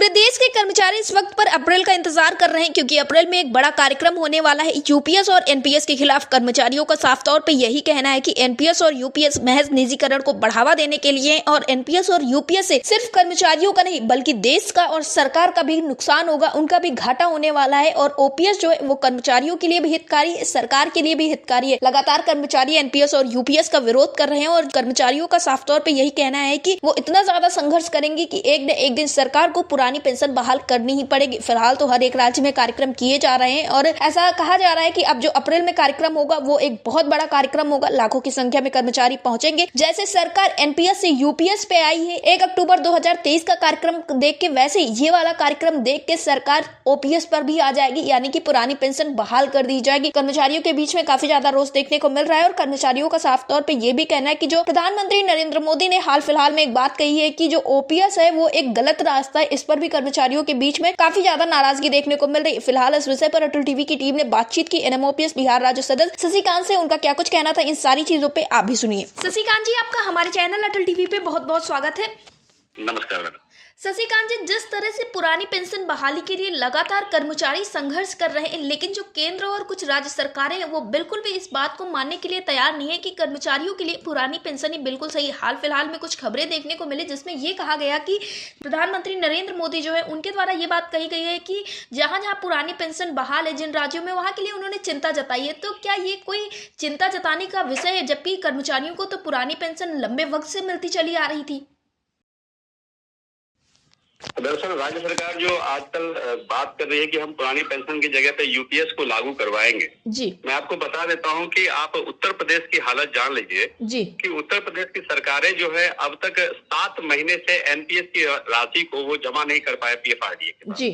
पूरे देश के कर्मचारी इस वक्त पर अप्रैल का इंतजार कर रहे हैं क्योंकि अप्रैल में एक बड़ा कार्यक्रम होने वाला है। यूपीएस और एनपीएस के खिलाफ कर्मचारियों का साफ तौर पे यही कहना है कि एनपीएस और यूपीएस महज निजीकरण को बढ़ावा देने के लिए और एनपीएस और यूपीएस से सिर्फ कर्मचारियों का नहीं बल्कि देश का और सरकार का भी नुकसान होगा, उनका भी घाटा होने वाला है। और ओपीएस जो है वो कर्मचारियों के लिए भी हितकारी है, सरकार के लिए भी हितकारी है। लगातार कर्मचारी एनपीएस और यूपीएस का विरोध कर रहे हैं और कर्मचारियों का साफ तौर पर यही कहना है कि वो इतना ज्यादा संघर्ष करेंगे कि एक न एक दिन सरकार को पुरानी पेंशन बहाल करनी ही पड़ेगी। फिलहाल तो हर एक राज्य में कार्यक्रम किए जा रहे हैं और ऐसा कहा जा रहा है कि अब जो अप्रैल में कार्यक्रम होगा वो एक बहुत बड़ा कार्यक्रम होगा। लाखों की संख्या में कर्मचारी पहुंचेंगे। जैसे सरकार एनपीएस से यूपीएस पे आई है 1 अक्टूबर 2023 का कार्यक्रम देख के, वैसे ये वाला कार्यक्रम देख के सरकार ओपीएस पर भी आ जाएगी, यानी कि पुरानी पेंशन बहाल कर दी जाएगी। कर्मचारियों के बीच में काफी ज्यादा रोष देखने को मिल रहा है और कर्मचारियों का साफ तौर पर यह भी कहना है कि जो प्रधानमंत्री नरेंद्र मोदी ने हाल फिलहाल में एक बात कही है कि जो ओपीएस है वो एक गलत रास्ता है, इस पर भी कर्मचारियों के बीच में काफी ज्यादा नाराजगी देखने को मिल रही है। फिलहाल इस विषय पर अटल टीवी की टीम ने बातचीत की एनएमओपीएस बिहार राज्य सदस्य शशिकांत से। उनका क्या कुछ कहना था इन सारी चीजों पे आप भी सुनिए। शशिकांत जी, आपका हमारे चैनल अटल टीवी पे बहुत बहुत स्वागत है। नमस्कार मैडम। शशिकांत जी, जिस तरह से पुरानी पेंशन बहाली के लिए लगातार कर्मचारी संघर्ष कर रहे हैं, लेकिन जो केंद्र और कुछ राज्य सरकारें हैं वो बिल्कुल भी इस बात को मानने के लिए तैयार नहीं है कि कर्मचारियों के लिए पुरानी पेंशन ही बिल्कुल सही है। हाल फिलहाल में कुछ खबरें देखने को मिली जिसमें ये कहा गया कि प्रधानमंत्री नरेंद्र मोदी जो है उनके द्वारा ये बात कही गई है कि जहां जहां पुरानी पेंशन बहाल है जिन राज्यों में, वहां के लिए उन्होंने चिंता जताई है। तो क्या ये कोई चिंता जताने का विषय है, जबकि कर्मचारियों को तो पुरानी पेंशन लंबे वक्त से मिलती चली आ रही थी? दरअसल राज्य सरकार जो आजकल बात कर रही है कि हम पुरानी पेंशन की जगह पे यूपीएस को लागू करवाएंगे जी। मैं आपको बता देता हूं कि आप उत्तर प्रदेश की हालत जान लीजिए जी कि उत्तर प्रदेश की सरकारें जो है अब तक 7 महीने से एनपीएस की राशि को वो जमा नहीं कर पाए पीएफआरडीए के पास। जी।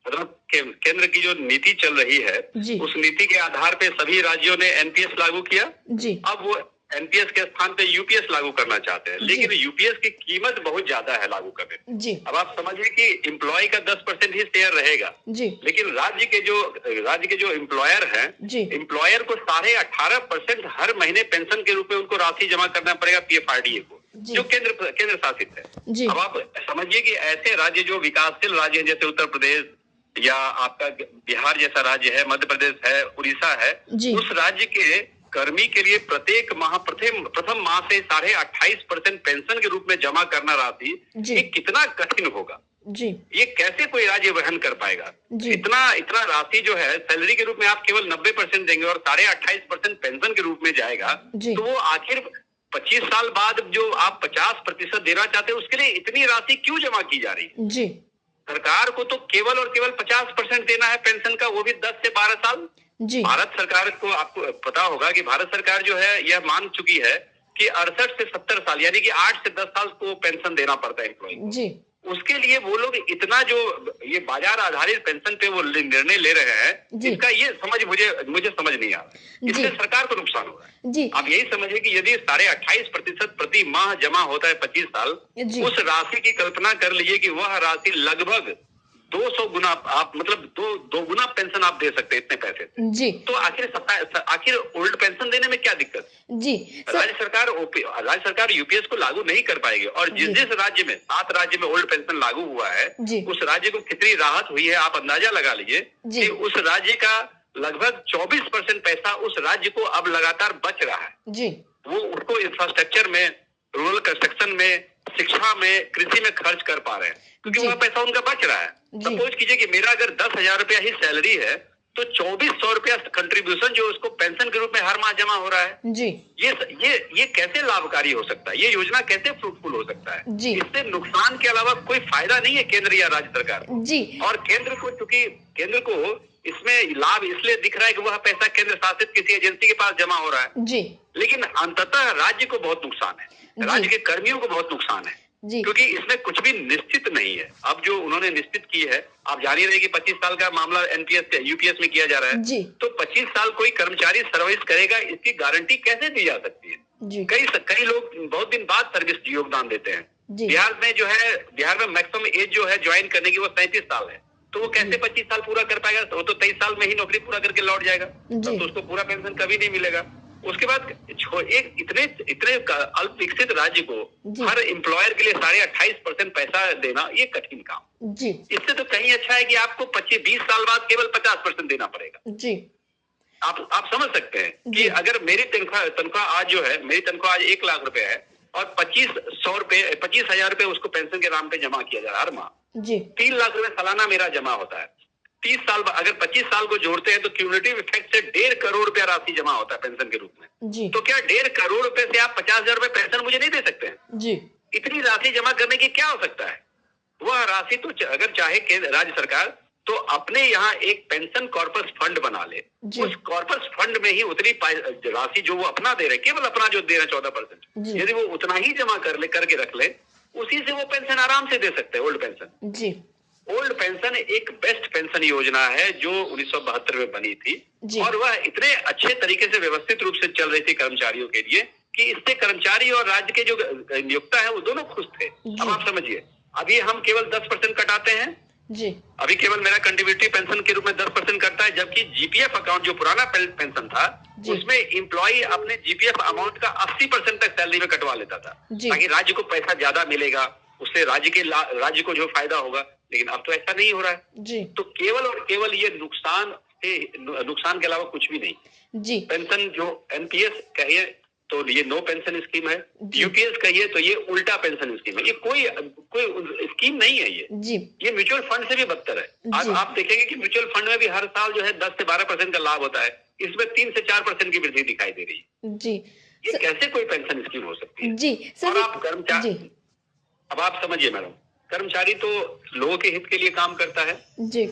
मतलब केंद्र की जो नीति चल रही है उस नीति के आधार पे सभी राज्यों ने एनपीएस लागू किया जी। अब वो एनपीएस के स्थान पे यूपीएस लागू करना चाहते हैं, लेकिन यूपीएस की कीमत बहुत ज्यादा है लागू करने जी। अब आप समझिए कि एम्प्लॉय का 10% ही शेयर रहेगा जी। लेकिन राज्य के जो एम्प्लॉयर हैं, एम्प्लॉयर को 18.5% हर महीने पेंशन के रूप में उनको राशि जमा करना पड़ेगा पीएफआरडीए को, जो केंद्र शासित है। अब आप समझिए कि ऐसे राज्य जो विकासशील राज्य है जैसे उत्तर प्रदेश या आपका बिहार जैसा राज्य है, मध्य प्रदेश है, उड़ीसा है, उस राज्य के कर्मी के लिए प्रत्येक माह प्रथम माह से 28.5% पेंशन के रूप में जमा करना राशि, ये कितना कठिन होगा जी। ये कैसे कोई राज्य वहन कर पाएगा? इतना राशि जो है सैलरी के रूप में आप केवल 90% देंगे और 28.5% पेंशन के रूप में जाएगा, तो वो आखिर 25 साल बाद जो आप 50% देना चाहते हैं उसके लिए इतनी राशि क्यों जमा की जा रही है जी? सरकार को तो केवल और केवल 50% देना है पेंशन का, वो भी 10 से 12 साल जी। भारत सरकार को आपको पता होगा कि भारत सरकार जो है यह मान चुकी है कि 68 से 70 साल यानी कि 8 से 10 साल को पेंशन देना पड़ता है एम्प्लॉय जी। उसके लिए वो लोग इतना जो ये बाजार आधारित पेंशन पे वो निर्णय ले रहे हैं, इसका ये मुझे समझ नहीं आ रहा। इससे सरकार को नुकसान हो रहा है जी। आप यही समझिए कि यदि 28.5% प्रति माह जमा होता है 25 साल, उस राशि की कल्पना कर लीजिए कि वह राशि लगभग 200 गुना आप मतलब दो गुना पेंशन आप दे सकते हैं इतने पैसे से जी। तो आखिर ओल्ड पेंशन देने में क्या दिक्कत जी? राज्य सरकार यूपीएस को लागू नहीं कर पाएगी और जिस राज्य में 7 राज्य में ओल्ड पेंशन लागू हुआ है उस राज्य को कितनी राहत हुई है आप अंदाजा लगा लीजिए कि उस राज्य का लगभग 24% पैसा उस राज्य को अब लगातार बच रहा है जी। वो उसको इंफ्रास्ट्रक्चर में, रूरल कंस्ट्रक्शन में, शिक्षा में, कृषि में खर्च कर पा रहे हैं क्योंकि वह पैसा उनका बच रहा है। सपोज कीजिए कि मेरा अगर 10,000 रुपया ही सैलरी है तो 2400 रुपया कंट्रीब्यूशन जो उसको पेंशन के रूप में हर माह जमा हो रहा है जी। ये कैसे लाभकारी हो सकता है? ये योजना कैसे फ्रूटफुल हो सकता है जी? इससे नुकसान के अलावा कोई फायदा नहीं है केंद्र या राज्य सरकार जी। और केंद्र को इसमें लाभ इसलिए दिख रहा है कि वह पैसा केंद्र शासित किसी एजेंसी के पास जमा हो रहा है जी। लेकिन अंततः राज्य को बहुत नुकसान है, राज्य के कर्मियों को बहुत नुकसान है जी। क्योंकि इसमें कुछ भी निश्चित नहीं है। अब जो उन्होंने निश्चित की है, आप जान ही रहे कि 25 साल का मामला एनपीएस यूपीएस में किया जा रहा है जी। तो 25 साल कोई कर्मचारी सर्विस करेगा इसकी गारंटी कैसे दी जा सकती है जी। कई लोग बहुत दिन बाद सर्विस योगदान देते हैं। बिहार में मैक्सिमम एज जो है ज्वाइन करने की वो 37 साल है, तो वो कैसे 25 साल पूरा कर पाएगा? वो तो 23 साल में ही नौकरी पूरा करके लौट जाएगा, तो उसको पूरा पेंशन कभी नहीं मिलेगा। उसके बाद एक इतने अल्प विकसित राज्य को हर एम्प्लॉयर के लिए 28.5% पैसा देना ये कठिन काम जी। इससे तो कहीं अच्छा है कि आपको 25-20 साल बाद केवल 50% देना पड़ेगा जी। आप समझ सकते हैं कि अगर मेरी तनख्वाह आज जो है, मेरी तनख्वाह आज 1 लाख रुपए है और 25,000 रुपए उसको पेंशन के नाम पे जमा किया जा रहा है हर माह जी। 3 लाख रुपए सालाना मेरा जमा होता है। 30 साल अगर 25 साल को जोड़ते हैं तो क्यूमुलेटिव इफेक्ट से 1.5 करोड़ रुपया राशि जमा होता है पेंशन के रूप में जी। तो क्या 1.5 करोड़ रुपए से आप 50,000 रुपए पेंशन मुझे नहीं दे सकते हैं जी। इतनी राशि जमा करने की क्या हो सकता है? वह राशि तो अगर चाहे केंद्र राज्य सरकार तो अपने यहाँ एक पेंशन कॉर्पस फंड बना ले, उस कॉर्पस फंड में ही उतनी राशि जो वो अपना दे रहे, केवल अपना जो दे रहे 14%, यदि वो उतना ही जमा करके रख ले, उसी से वो पेंशन आराम से दे सकते हैं। ओल्ड पेंशन जी। ओल्ड पेंशन एक बेस्ट पेंशन योजना है जो 1972 में बनी थी और वह इतने अच्छे तरीके से व्यवस्थित रूप से चल रही थी कर्मचारियों के लिए कि इससे कर्मचारी और राज्य के जो नियोक्ता है वो दोनों खुश थे। अब आप समझिए, अभी हम केवल 10% कटाते हैं जी। अभी केवल मेरा कंट्रीब्यूटरी पेंशन के रूप में 10% करता है, जबकि जीपीएफ अकाउंट जो पुराना पेंशन था उसमें एम्प्लॉय अपने जीपीएफ अमाउंट का 80% तक सैलरी में कटवा लेता था ताकि राज्य को पैसा ज्यादा मिलेगा, उससे राज्य को जो फायदा होगा। लेकिन अब तो ऐसा नहीं हो रहा है जी। तो केवल और केवल ये नुकसान के अलावा कुछ भी नहीं जी। पेंशन जो एनपीएस कहिए तो ये नो पेंशन स्कीम है, यूपीएस कहिए तो ये उल्टा पेंशन स्कीम है। ये कोई स्कीम नहीं है ये म्यूचुअल फंड से भी बदतर है। आज आप देखेंगे कि म्यूचुअल फंड में भी हर साल जो है 10 से 12% का लाभ होता है, इसमें 3 से 4% की वृद्धि दिखाई दे रही है जी। ये कैसे कोई पेंशन स्कीम हो सकती है जी। और आप कर्मचारी, अब आप समझिए मैडम, कर्मचारी तो लोगों के हित के लिए काम करता है जी।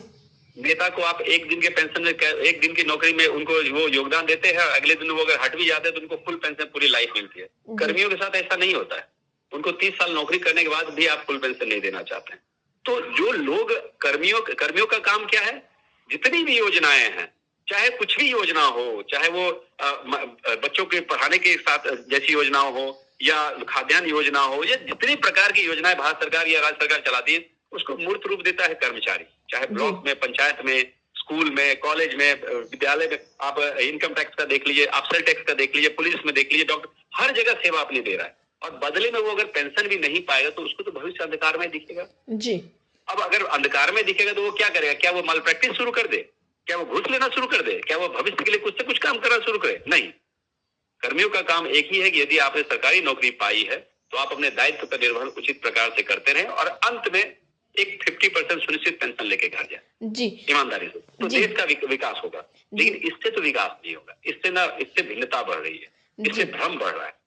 नेता को आप एक दिन के पेंशन में, एक दिन की नौकरी में उनको वो योगदान देते हैं, अगले दिन वो अगर हट भी जाते हैं तो उनको फुल पेंशन पूरी लाइफ मिलती है। कर्मियों के साथ ऐसा नहीं होता है, उनको 30 साल नौकरी करने के बाद भी आप फुल पेंशन नहीं देना चाहते हैं। तो जो लोग कर्मियों का काम क्या है, जितनी भी योजनाएं हैं, चाहे कुछ भी योजना हो, चाहे वो बच्चों के पढ़ाने के साथ जैसी योजनाओं हो या खाद्यान्न योजना हो या जितनी प्रकार की योजनाएं भारत सरकार या राज्य सरकार चलाती है, उसको मूर्त रूप देता है कर्मचारी। चाहे ब्लॉक में, पंचायत में, स्कूल में, कॉलेज में, विद्यालय में, आप इनकम टैक्स का देख लीजिए, आप सेल टैक्स का देख लीजिए, पुलिस में देख लीजिए, डॉक्टर, हर जगह सेवा अपनी दे रहा है और बदले में वो अगर पेंशन भी नहीं पाएगा तो उसको तो भविष्य अंधकार में दिखेगा जी। अब अगर अंधकार में दिखेगा तो वो क्या करेगा? क्या वो माल प्रैक्टिस शुरू कर दे? क्या वो घूस लेना शुरू कर दे? क्या वो भविष्य के लिए कुछ से कुछ काम करना शुरू करे? नहीं। कर्मियों का काम एक ही है कि यदि आपने सरकारी नौकरी पाई है तो आप अपने दायित्व का निर्वहन उचित प्रकार से करते रहें और अंत में एक 50% सुनिश्चित पेंशन लेके घर जाए जी, ईमानदारी से, तो देश का विकास होगा। लेकिन इससे तो विकास नहीं होगा, इससे भिन्नता बढ़ रही है, इससे भ्रम बढ़ रहा है,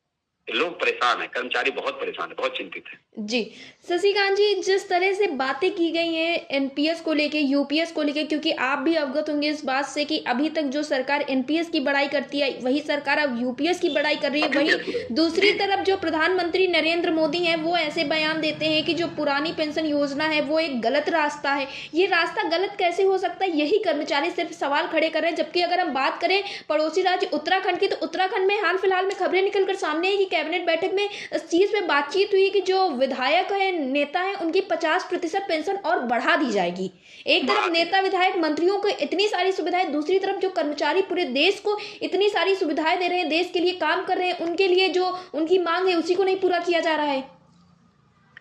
लोग परेशान है, कर्मचारी बहुत परेशान है, बहुत चिंतित है जी। शशिकांत जी, जिस तरह से बातें की गई हैं एनपीएस को लेके, यूपीएस को लेके, क्योंकि आप भी अवगत होंगे इस बात से कि अभी तक जो सरकार एनपीएस की बड़ाई करती है वही सरकार अब यूपीएस की बड़ाई कर रही है। वही दूसरी तरफ जो प्रधानमंत्री नरेंद्र मोदी हैं वो ऐसे बयान देते हैं कि जो पुरानी पेंशन योजना है वो एक गलत रास्ता है। ये रास्ता गलत कैसे हो सकता है, यही कर्मचारी सिर्फ सवाल खड़े कर रहे हैं। जबकि अगर हम बात करें पड़ोसी राज्य उत्तराखंड की, तो उत्तराखंड में हाल फिलहाल में खबरें निकलकर सामने है कि कैबिनेट बैठक में इस चीज पे बातचीत हुई कि जो विधायक है, नेता है, उनकी 50% पेंशन और बढ़ा दी जाएगी। एक तरफ नेता, विधायक, मंत्रियों को इतनी सारी सुविधाएं, दूसरी तरफ जो कर्मचारी पूरे देश को इतनी सारी सुविधाएं दे रहे हैं, देश के लिए काम कर रहे हैं, उनके लिए जो उनकी मांग है उसी को नहीं पूरा किया जा रहा है।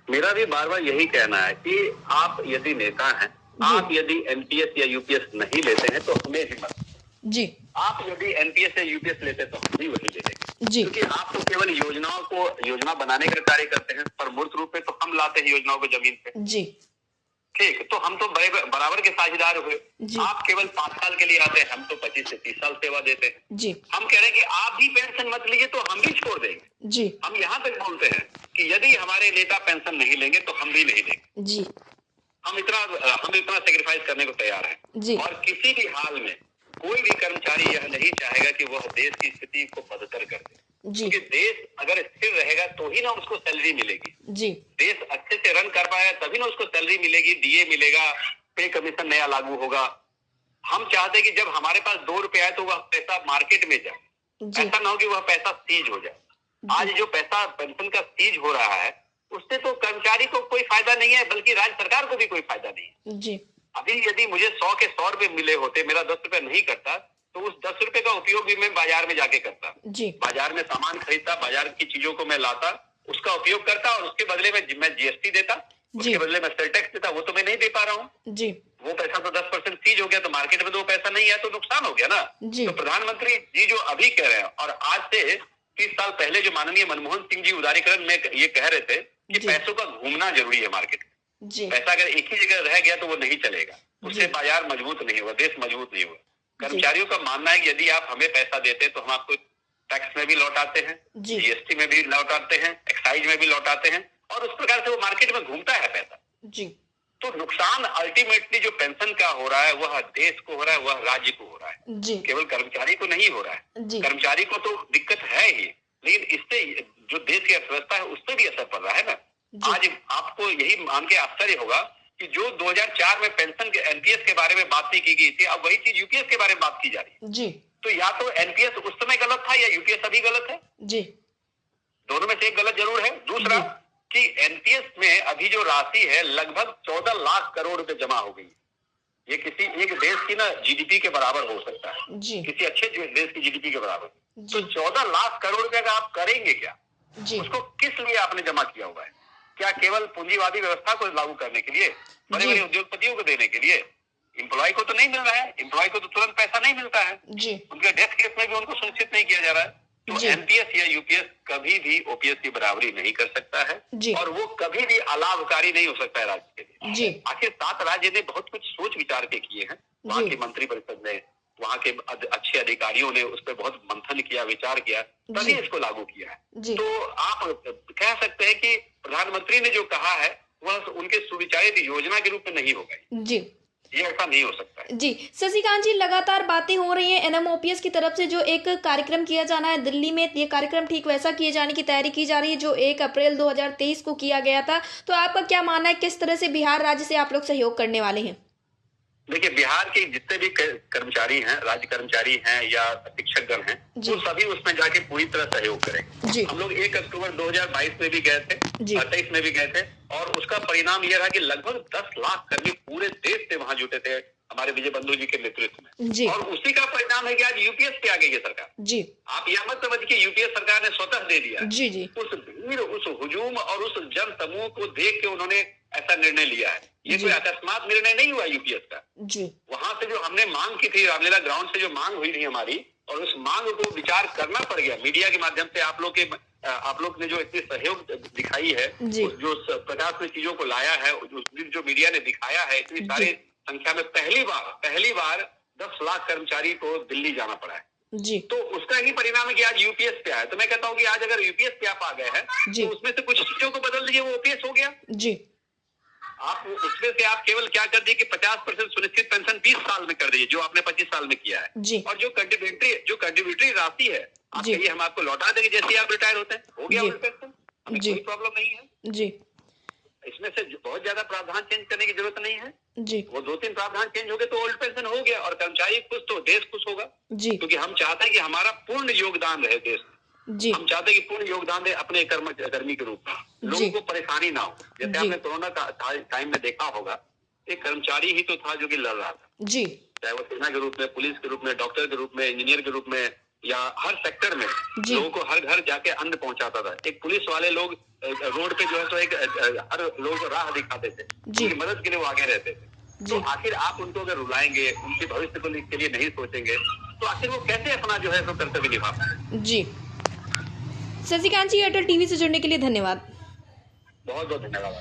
मेरा भी बार बार यही कहना है कि आप यदि नेता हैं, आप यदि एनपीएस या यूपीएस नहीं लेते हैं तो हमें भी मत जी। आप यदि एनपीएस या यूपीएस लेते तो हम भी वही ले लेंगे जी। क्योंकि आप तो केवल योजना बनाने का कार्य करते हैं, पर मूर्त रूप में तो हम लाते हैं योजनाओं को जमीन पे जी। ठीक, तो हम तो बराबर के साझेदार हुए। आप केवल 5 साल के लिए आते हैं, हम तो 25 से 30 साल सेवा देते हैं जी। हम कह रहे हैं कि आप भी पेंशन मत लीजिए तो हम भी छोड़ देंगे जी। हम यहाँ तक बोलते हैं कि यदि हमारे नेता पेंशन नहीं लेंगे तो हम भी नहीं देंगे जी। हम इतना सेक्रीफाइस करने को तैयार हैं जी। और किसी भी हाल में कोई भी कर्मचारी यह नहीं चाहेगा कि वह देश की स्थिति को बदतर कर दे जी। क्योंकि देश अगर स्थिर रहेगा तो ही ना उसको सैलरी मिलेगी जी। देश अच्छे से रन कर पाएगा तभी ना उसको सैलरी मिलेगी, डीए मिलेगा, पे कमीशन नया लागू होगा। हम चाहते हैं कि जब हमारे पास 2 रुपए आए तो वह पैसा मार्केट में जाए, ऐसा ना हो कि वह पैसा सीज हो जाए। आज जो पैसा पेंशन का सीज हो रहा है उससे तो कर्मचारी को कोई फायदा नहीं है, बल्कि राज्य सरकार को भी कोई फायदा नहीं है जी। अभी यदि मुझे 100 के 100 रुपए मिले होते, मेरा 10 रुपए नहीं करता, तो उस 10 रुपए का उपयोग भी मैं बाजार में जाके करता जी। बाजार में सामान खरीदता, बाजार की चीजों को मैं लाता, उसका उपयोग करता और उसके बदले में मैं जीएसटी देता, उसके बदले में सेल टैक्स देता। वो तो मैं नहीं दे पा रहा हूँ जी। वो पैसा तो 10% सीज हो गया, तो मार्केट में तो वो पैसा नहीं है, तो नुकसान हो गया ना जी। तो प्रधानमंत्री जी जो अभी कह रहे हैं और आज से 30 साल पहले जो माननीय मनमोहन सिंह जी उदारीकरण में ये कह रहे थे कि पैसों का घूमना जरूरी है मार्केट में। पैसा अगर एक ही जगह रह गया तो वो नहीं चलेगा, उससे बाजार मजबूत नहीं हुआ, देश मजबूत नहीं हुआ। कर्मचारियों का मानना है कि यदि आप हमें पैसा देते तो हम आपको टैक्स में भी लौटाते हैं, जीएसटी में भी लौटाते हैं, एक्साइज में भी लौटाते हैं, और उस प्रकार से वो मार्केट में घूमता है पैसा जी। तो नुकसान अल्टीमेटली जो पेंशन का हो रहा है वह देश को हो रहा है, वह राज्य को हो रहा है जी। केवल कर्मचारी को नहीं हो रहा है। कर्मचारी को तो दिक्कत है ही, लेकिन इससे जो देश की अर्थव्यवस्था है उस पर भी असर पड़ रहा है ना। आज आपको यही मान के आश्चर्य होगा कि जो 2004 में पेंशन के एनपीएस के बारे में बात नहीं की गई थी, अब वही चीज यूपीएस के बारे में बात की जा रही है जी। तो या तो एनपीएस उस समय गलत था या यूपीएस अभी गलत है जी। दोनों में से एक गलत जरूर है। दूसरा कि एनपीएस में अभी जो राशि है लगभग 14 लाख करोड़ रुपए जमा हो गई। ये किसी एक देश की ना जीडीपी के बराबर हो सकता है जी। किसी अच्छे देश की जीडीपी के बराबर। तो 14 लाख करोड़ रुपए का आप करेंगे क्या जी। उसको किस लिए आपने जमा किया हुआ है? क्या केवल पूंजीवादी व्यवस्था को लागू करने के लिए, बड़े बड़े उद्योगपतियों को देने के लिए? एम्प्लॉय को तो नहीं मिल रहा है, एम्प्लॉय को तो तुरंत पैसा नहीं मिलता है जी। उनके डेथ केस में भी उनको सुनिश्चित नहीं किया जा रहा है। तो एनपीएस या यूपीएस कभी भी ओपीएस की बराबरी नहीं कर सकता है और वो कभी भी अलाभकारी नहीं हो सकता है राज्य के लिए। आखिर 7 राज्य ने बहुत कुछ सोच विचार के किए हैं, वहाँ की मंत्रिपरिषद ने, वहाँ के अच्छे अधिकारियों ने उस पर बहुत मंथन किया, विचार किया, तभी इसको लागू किया है। तो आप कह सकते हैं कि प्रधानमंत्री ने जो कहा है वह उनके सुविचारित योजना के रूप में नहीं होगा जी। ये ऐसा नहीं हो सकता है जी। शशिकांत जी, लगातार बातें हो रही हैं एनएमओपीएस की तरफ से जो एक कार्यक्रम किया जाना है दिल्ली में, ये कार्यक्रम ठीक वैसा किए जाने की तैयारी की जा रही है जो 1 अप्रैल 2023 को किया गया था। तो आपका क्या मानना है, किस तरह से बिहार राज्य से आप लोग सहयोग करने वाले हैं? देखिए, बिहार के जितने भी कर्मचारी हैं, राज्य कर्मचारी हैं या शिक्षकगण हैं, वो सभी उसमें जाके पूरी तरह सहयोग करेंगे। हम लोग 1 अक्टूबर 2022 में भी गए थे, 28 में भी गए थे, और उसका परिणाम यह रहा कि लगभग 10 लाख कर्मी पूरे देश से वहां जुटे थे हमारे विजय बंधु जी के नेतृत्व में। और उसी का परिणाम है कि आज यूपीएस पे आ गई है सरकार जी। आप यह मत समझिए यूपीएस सरकार ने स्वतः दे दिया जी जी। उस भीड़, उस हुजूम और उस जन समूह को देख के उन्होंने ऐसा निर्णय लिया है। ये कोई अकस्मात निर्णय नहीं हुआ यूपीएस का जी। वहां से जो हमने मांग की थी, रामलीला ग्राउंड से जो मांग हुई थी हमारी, और उस मांग को विचार करना पड़ गया मीडिया के माध्यम से। आप लोग ने जो इतनी सहयोग दिखाई है, जो प्रकाश में चीजों को लाया है, जो मीडिया ने दिखाया है इतनी सारी संख्या में, पहली बार 10 लाख कर्मचारी को दिल्ली जाना पड़ा है जी। तो उसका ही परिणाम है कि आज यूपीएस पे आया। तो मैं कहता हूँ कि आज अगर यूपीएस पे आप आ गए हैं तो उसमें से कुछ चीजों को बदल दीजिए, वो ओपीएस हो गया जी। आप उसमें से आप केवल क्या कर दिए कि 50% सुनिश्चित पेंशन 20 साल में कर दीजिए, जो आपने 25 साल में किया है जी। और जो कंट्रीब्यूटरी राशि है आप कहिए हम आपको लौटा देंगे जैसे ही आप रिटायर होते हैं, हो गया पेंशन, हमें कोई प्रॉब्लम नहीं है जी। इसमें से बहुत ज्यादा प्रावधान चेंज करने की जरूरत नहीं है जी। वो 2-3 प्रावधान चेंज हो गए तो ओल्ड पेंशन हो गया, और कर्मचारी खुश तो देश खुश होगा जी। क्योंकि हम चाहते हैं कि हमारा पूर्ण योगदान रहे देश जी। हम चाहते हैं कि पूर्ण योगदान दे अपने कर्मी के रूप में, लोगों को परेशानी ना हो। जैसे आपने कोरोना का टाइम में देखा होगा, एक कर्मचारी ही तो था जो कि लड़ रहा था जी। चाहे वो सेना के रूप में, पुलिस के रूप में, डॉक्टर के रूप में, इंजीनियर के रूप में, या हर सेक्टर में लोगों को हर घर जाके अन्न पहुंचाता था। एक पुलिस वाले लोग रोड पे जो है तो हर लोगों को राह दिखाते थे, उनकी मदद के लिए वो आगे रहते थे। तो आखिर आप उनको अगर रुलाएंगे, उनके भविष्य को के लिए नहीं सोचेंगे, तो आखिर वो कैसे अपना जो है तो कर्तव्य निभा पाएंगे जी। शशिकांत जी, एयरटेल टीवी से जुड़ने के लिए धन्यवाद। बहुत बहुत धन्यवाद।